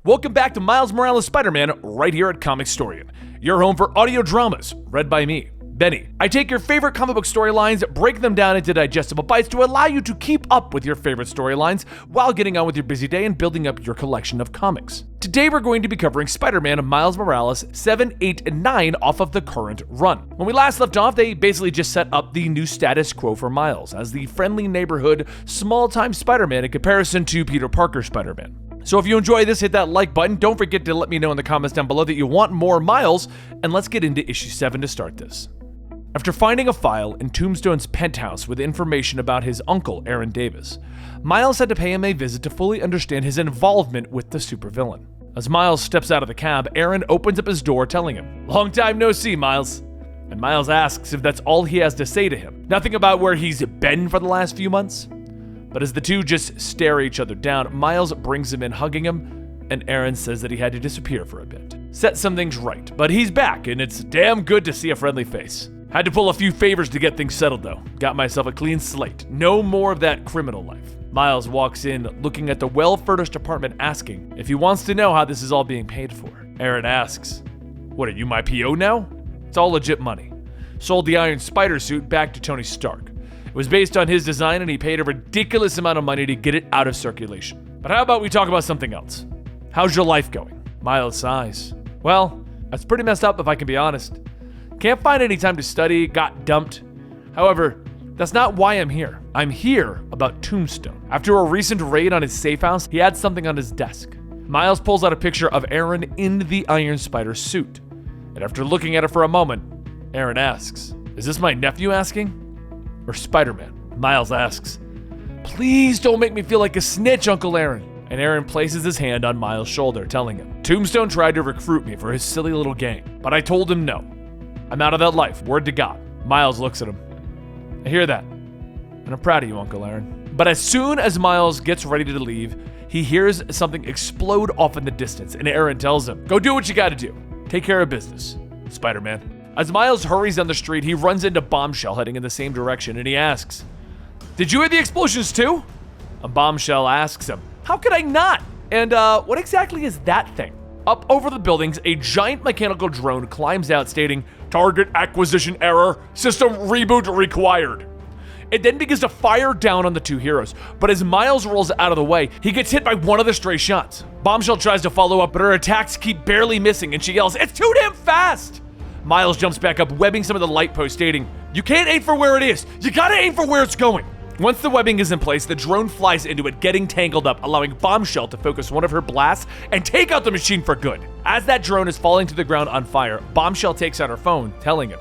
Welcome back to Miles Morales Spider-Man right here at Comicstorian, your home for audio dramas, read by me, Benny. I take your favorite comic book storylines, break them down into digestible bites to allow you to keep up with your favorite storylines while getting on with your busy day and building up your collection of comics. Today we're going to be covering Spider-Man Miles Morales 7, 8, and 9 off of the current run. When we last left off, they basically just set up the new status quo for Miles as the friendly neighborhood, small-time Spider-Man in comparison to Peter Parker Spider-Man. So if you enjoy this, hit that like button. Don't forget to let me know in the comments down below that you want more Miles, and let's get into issue 7 to start this. After finding a file in Tombstone's penthouse with information about his uncle, Aaron Davis, Miles had to pay him a visit to fully understand his involvement with the supervillain. As Miles steps out of the cab, Aaron opens up his door telling him, "Long time no see, Miles." And Miles asks if that's all he has to say to him. Nothing about where he's been for the last few months. But as the two just stare each other down, Miles brings him in, hugging him, and Aaron says that he had to disappear for a bit. Set some things right, but he's back, and it's damn good to see a friendly face. Had to pull a few favors to get things settled though. Got myself a clean slate. No more of that criminal life. Miles walks in, looking at the well-furnished apartment, asking if he wants to know how this is all being paid for. Aaron asks, "What, are you my PO now?" It's all legit money. Sold the Iron Spider suit back to Tony Stark. It was based on his design and he paid a ridiculous amount of money to get it out of circulation. But how about we talk about something else? How's your life going? Miles sighs. Well, that's pretty messed up if I can be honest. Can't find any time to study, got dumped. However, that's not why I'm here. I'm here about Tombstone. After a recent raid on his safe house, he had something on his desk. Miles pulls out a picture of Aaron in the Iron Spider suit. And after looking at it for a moment, Aaron asks, "Is this my nephew asking? Or Spider-Man?" Miles asks, "Please don't make me feel like a snitch, Uncle Aaron." And Aaron places his hand on Miles' shoulder, telling him, "Tombstone tried to recruit me for his silly little gang, but I told him no. I'm out of that life, word to God." Miles looks at him. "I hear that, and I'm proud of you, Uncle Aaron." But as soon as Miles gets ready to leave, he hears something explode off in the distance, and Aaron tells him, "Go do what you gotta do. Take care of business, Spider-Man." As Miles hurries down the street, he runs into Bombshell heading in the same direction, and he asks, "Did you hear the explosions too?" And Bombshell asks him, "How could I not? And what exactly is that thing?" Up over the buildings, a giant mechanical drone climbs out stating, "Target acquisition error, system reboot required." It then begins to fire down on the two heroes, but as Miles rolls out of the way, he gets hit by one of the stray shots. Bombshell tries to follow up, but her attacks keep barely missing, and she yells, "It's too damn fast!" Miles jumps back up, webbing some of the light posts, stating, "You can't aim for where it is, you gotta aim for where it's going." Once the webbing is in place, the drone flies into it, getting tangled up, allowing Bombshell to focus one of her blasts and take out the machine for good. As that drone is falling to the ground on fire, Bombshell takes out her phone, telling him,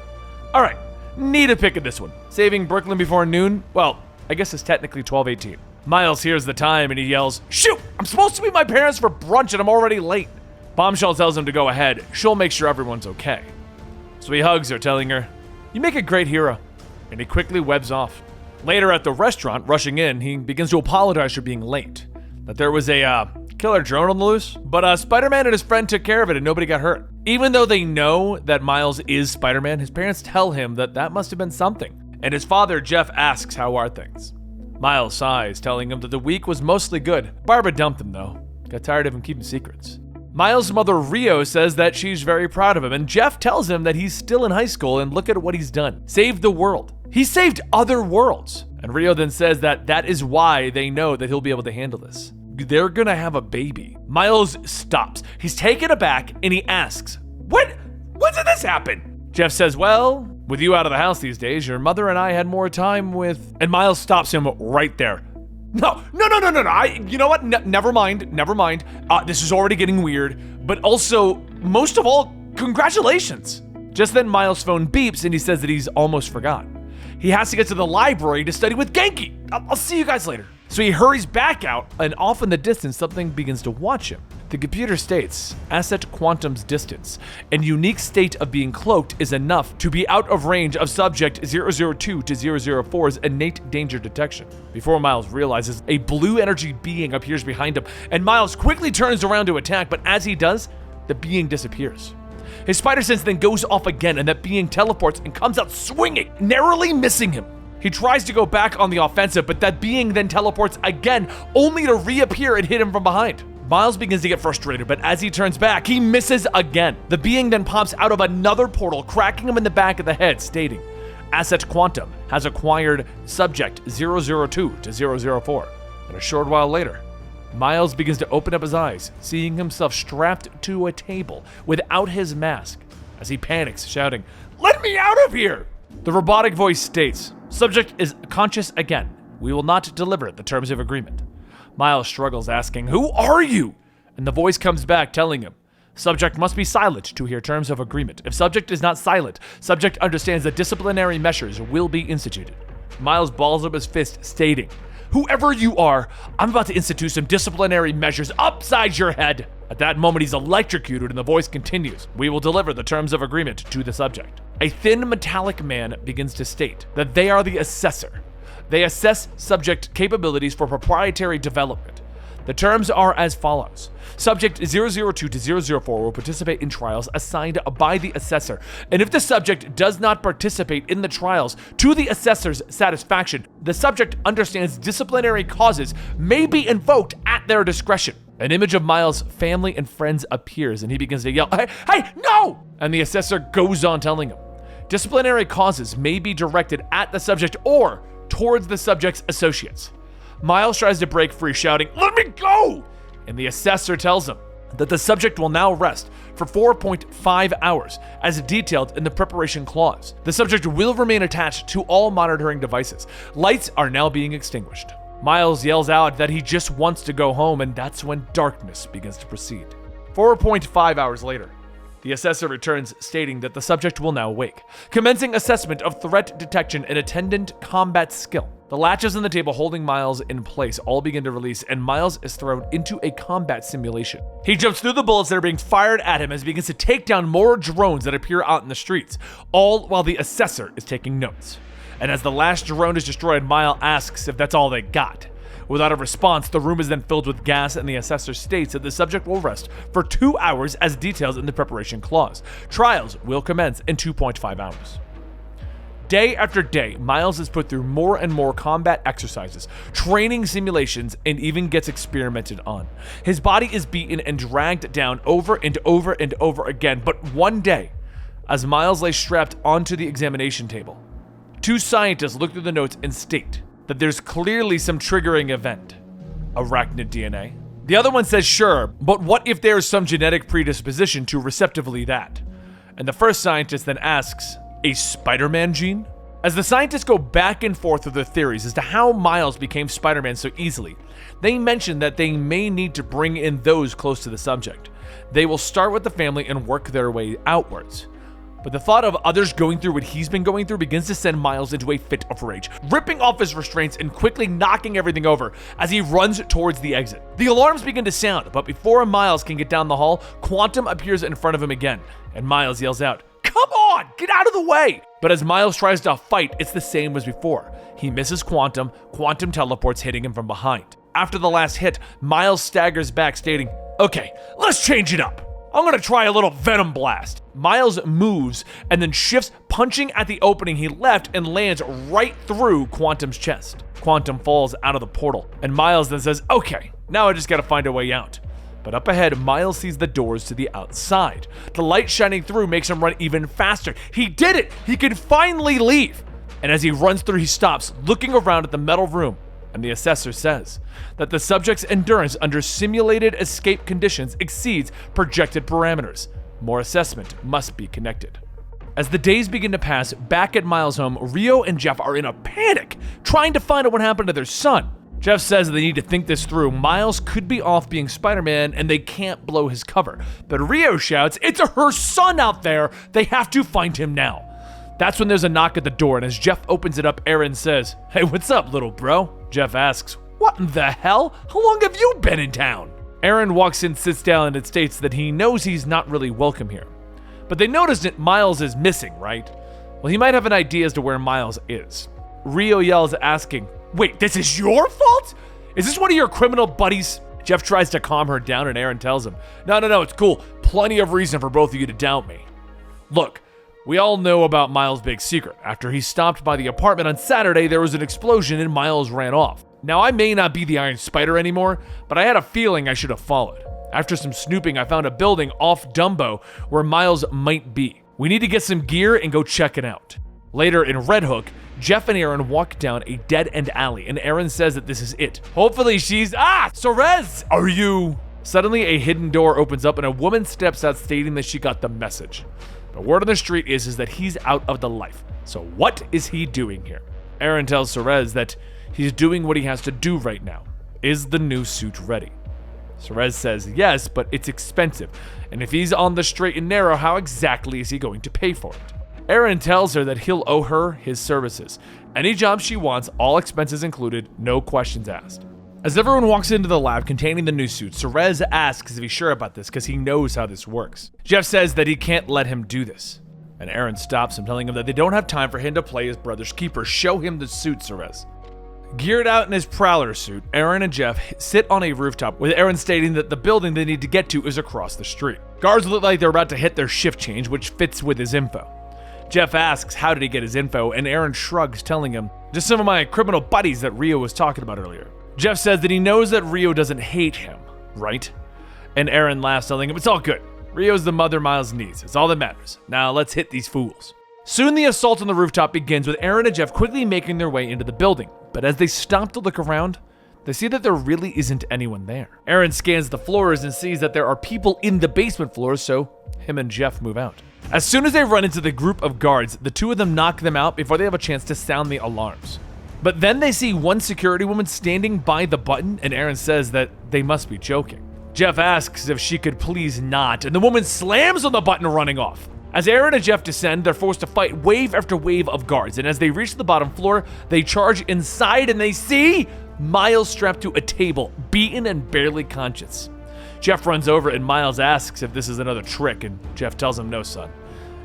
"All right, need a pick of this one. Saving Brooklyn before noon? Well, I guess it's technically 12:18. Miles hears the time and he yells, "Shoot! I'm supposed to meet my parents for brunch and I'm already late." Bombshell tells him to go ahead. She'll make sure everyone's okay. So he hugs her, telling her, "You make a great hero." And he quickly webs off. Later at the restaurant, rushing in, he begins to apologize for being late. That there was a killer drone on the loose, but Spider-Man and his friend took care of it and nobody got hurt. Even though they know that Miles is Spider-Man, his parents tell him that must have been something. And his father, Jeff, asks, "How are things?" Miles sighs, telling him that the week was mostly good. Barbara dumped him though. Got tired of him keeping secrets. Miles' mother, Rio, says that she's very proud of him, and Jeff tells him that he's still in high school and look at what he's done. Saved the world. He saved other worlds. And Rio then says that is why they know that he'll be able to handle this. They're gonna have a baby. Miles stops. He's taken aback and he asks, When did this happen?" Jeff says, "Well, with you out of the house these days, your mother and I had more time with..." And Miles stops him right there. No. You know what? Never mind. This is already getting weird. But also, most of all, congratulations. Just then, Miles' phone beeps and he says that he's almost forgot. He has to get to the library to study with Genki. I'll see you guys later. So he hurries back out, and off in the distance, something begins to watch him. The computer states, Asset Quantum's distance and unique state of being cloaked is enough to be out of range of subject 002 to 004's innate danger detection. Before Miles realizes, a blue energy being appears behind him, and Miles quickly turns around to attack, but as he does, the being disappears. His spider sense then goes off again, and that being teleports and comes out swinging, narrowly missing him. He tries to go back on the offensive, but that being then teleports again, only to reappear and hit him from behind. Miles begins to get frustrated, but as he turns back, he misses again. The being then pops out of another portal, cracking him in the back of the head, stating, Asset Quantum has acquired subject 002 to 004. And a short while later, Miles begins to open up his eyes, seeing himself strapped to a table without his mask, as he panics, shouting, "Let me out of here!" The robotic voice states, "Subject is conscious again. We will not deliver the terms of agreement." Miles struggles, asking, "Who are you?" And the voice comes back, telling him, "Subject must be silent to hear terms of agreement. If subject is not silent, subject understands that disciplinary measures will be instituted." Miles balls up his fist, stating, "Whoever you are, I'm about to institute some disciplinary measures upside your head." At that moment, he's electrocuted, and the voice continues, "We will deliver the terms of agreement to the subject." A thin metallic man begins to state that they are the Assessor. They assess subject capabilities for proprietary development. The terms are as follows. Subject 002 to 004 will participate in trials assigned by the Assessor, and if the subject does not participate in the trials to the Assessor's satisfaction, the subject understands disciplinary causes may be invoked at their discretion. An image of Miles' family and friends appears, and he begins to yell, Hey, no! And the Assessor goes on telling him, disciplinary causes may be directed at the subject or towards the subject's associates. Miles tries to break free, shouting, "Let me go!" And the Assessor tells him that the subject will now rest for 4.5 hours, as detailed in the preparation clause. The subject will remain attached to all monitoring devices. Lights are now being extinguished. Miles yells out that he just wants to go home, and that's when darkness begins to proceed. 4.5 hours later, the Assessor returns, stating that the subject will now wake, commencing assessment of threat detection and attendant combat skill. The latches on the table holding Miles in place all begin to release, and Miles is thrown into a combat simulation. He jumps through the bullets that are being fired at him as he begins to take down more drones that appear out in the streets, all while the Assessor is taking notes. And as the last drone is destroyed, Miles asks if that's all they got. Without a response, the room is then filled with gas, and the Assessor states that the subject will rest for 2 hours as detailed in the preparation clause. Trials will commence in 2.5 hours. Day after day, Miles is put through more and more combat exercises, training simulations, and even gets experimented on. His body is beaten and dragged down over and over and over again, but one day, as Miles lays strapped onto the examination table, two scientists look through the notes and state that there's clearly some triggering event. Arachnid DNA. The other one says sure, but what if there's some genetic predisposition to receptively that? And the first scientist then asks, a Spider-Man gene? As the scientists go back and forth with their theories as to how Miles became Spider-Man so easily, they mention that they may need to bring in those close to the subject. They will start with the family and work their way outwards. But the thought of others going through what he's been going through begins to send Miles into a fit of rage, ripping off his restraints and quickly knocking everything over as he runs towards the exit. The alarms begin to sound, but before Miles can get down the hall, Quantum appears in front of him again, and Miles yells out, "Come on, get out of the way!" But as Miles tries to fight, it's the same as before. He misses Quantum teleports, hitting him from behind. After the last hit, Miles staggers back, stating, "Okay, let's change it up. I'm gonna try a little Venom Blast." Miles moves and then shifts, punching at the opening he left and lands right through Quantum's chest. Quantum falls out of the portal, and Miles then says, "Okay, now I just gotta find a way out." But up ahead, Miles sees the doors to the outside. The light shining through makes him run even faster. He did it! He can finally leave! And as he runs through, he stops, looking around at the metal room, and the Assessor says that the subject's endurance under simulated escape conditions exceeds projected parameters. More assessment must be connected. As the days begin to pass, back at Miles' home, Rio and Jeff are in a panic, trying to find out what happened to their son. Jeff says they need to think this through. Miles could be off being Spider-Man and they can't blow his cover. But Rio shouts, "It's her son out there! They have to find him now!" That's when there's a knock at the door, and as Jeff opens it up, Aaron says, "Hey, what's up, little bro?" Jeff asks, "What in the hell? How long have you been in town?" Aaron walks in, sits down, and it states that he knows he's not really welcome here. But they notice that Miles is missing, right? Well, he might have an idea as to where Miles is. Rio yells, asking, "Wait, this is your fault? Is this one of your criminal buddies?" Jeff tries to calm her down, and Aaron tells him, No, it's cool. Plenty of reason for both of you to doubt me. Look, we all know about Miles' big secret. After he stopped by the apartment on Saturday, there was an explosion and Miles ran off. Now, I may not be the Iron Spider anymore, but I had a feeling I should have followed. After some snooping, I found a building off Dumbo where Miles might be. We need to get some gear and go check it out. Later in Red Hook, Jeff and Aaron walk down a dead-end alley, and Aaron says that this is it. Hopefully she's— Sorez, are you— Suddenly, a hidden door opens up and a woman steps out stating that she got the message. The word on the street is that he's out of the life. So what is he doing here? Aaron tells Sorez that he's doing what he has to do right now. Is the new suit ready? Sorez says yes, but it's expensive. And if he's on the straight and narrow, how exactly is he going to pay for it? Aaron tells her that he'll owe her his services. Any job she wants, all expenses included, no questions asked. As everyone walks into the lab containing the new suit, Sorez asks if he's sure about this because he knows how this works. Jeff says that he can't let him do this. And Aaron stops him, telling him that they don't have time for him to play his brother's keeper. Show him the suit, Sorez. Geared out in his Prowler suit, Aaron and Jeff sit on a rooftop, with Aaron stating that the building they need to get to is across the street. Guards look like they're about to hit their shift change, which fits with his info. Jeff asks how did he get his info, and Aaron shrugs, telling him, just some of my criminal buddies that Rio was talking about earlier. Jeff says that he knows that Rio doesn't hate him, right? And Aaron laughs, telling him it's all good. Rio's the mother Miles needs. It's all that matters. Now let's hit these fools. Soon the assault on the rooftop begins, with Aaron and Jeff quickly making their way into the building. But as they stop to look around, they see that there really isn't anyone there. Aaron scans the floors and sees that there are people in the basement floors, so him and Jeff move out. As soon as they run into the group of guards, the two of them knock them out before they have a chance to sound the alarms. But then they see one security woman standing by the button, and Aaron says that they must be joking. Jeff asks if she could please not, and the woman slams on the button, running off. As Aaron and Jeff descend, they're forced to fight wave after wave of guards, and as they reach the bottom floor, they charge inside and they see Miles strapped to a table, beaten and barely conscious. Jeff runs over and Miles asks if this is another trick, and Jeff tells him no, son.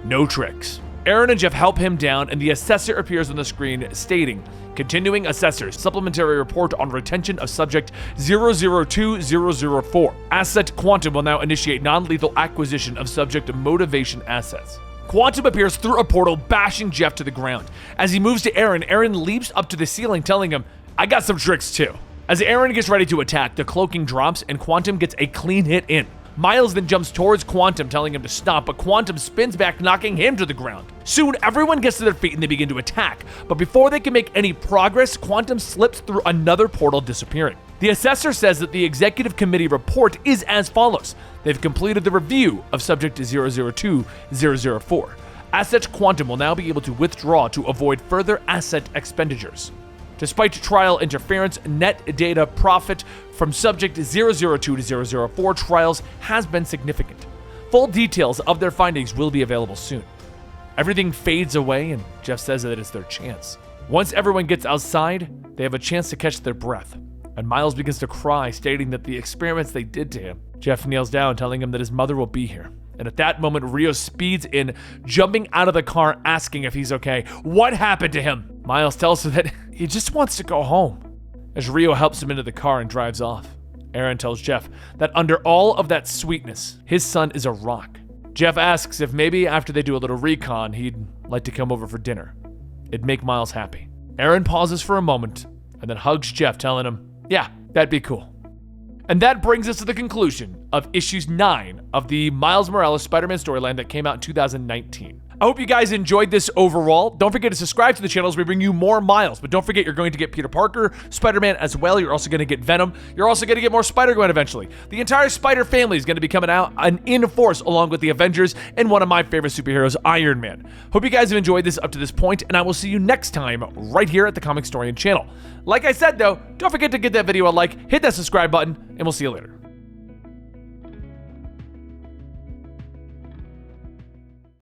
No tricks. Aaron and Jeff help him down, and the Assessor appears on the screen stating, continuing Assessor, supplementary report on retention of subject 002004. Asset Quantum will now initiate non-lethal acquisition of subject motivation assets. Quantum appears through a portal, bashing Jeff to the ground. As he moves to Aaron, Aaron leaps up to the ceiling, telling him, I got some tricks too. As Aaron gets ready to attack, the cloaking drops and Quantum gets a clean hit in. Miles then jumps towards Quantum, telling him to stop, but Quantum spins back, knocking him to the ground. Soon, everyone gets to their feet and they begin to attack, but before they can make any progress, Quantum slips through another portal, disappearing. The Assessor says that the Executive Committee report is as follows. They've completed the review of Subject 002004. Asset Quantum will now be able to withdraw to avoid further asset expenditures. Despite trial interference, net data profit from Subject 002 to 004 trials has been significant. Full details of their findings will be available soon. Everything fades away, and Jeff says that it's their chance. Once everyone gets outside, they have a chance to catch their breath, and Miles begins to cry, stating that the experiments they did to him. Jeff kneels down, telling him that his mother will be here. And at that moment, Rio speeds in, jumping out of the car, asking if he's okay. What happened to him? Miles tells her that he just wants to go home. As Rio helps him into the car and drives off, Aaron tells Jeff that under all of that sweetness, his son is a rock. Jeff asks if maybe after they do a little recon, he'd like to come over for dinner. It'd make Miles happy. Aaron pauses for a moment and then hugs Jeff, telling him, yeah, that'd be cool. And that brings us to the conclusion of issues 9 of the Miles Morales Spider-Man storyline that came out in 2019. I hope you guys enjoyed this overall. Don't forget to subscribe to the channel as we bring you more Miles. But don't forget, you're going to get Peter Parker, Spider-Man as well. You're also going to get Venom. You're also going to get more Spider-Gwen eventually. The entire Spider family is going to be coming out and in force along with the Avengers and one of my favorite superheroes, Iron Man. Hope you guys have enjoyed this up to this point, and I will see you next time right here at the Comicstorian channel. Like I said though, don't forget to give that video a like, hit that subscribe button, and we'll see you later.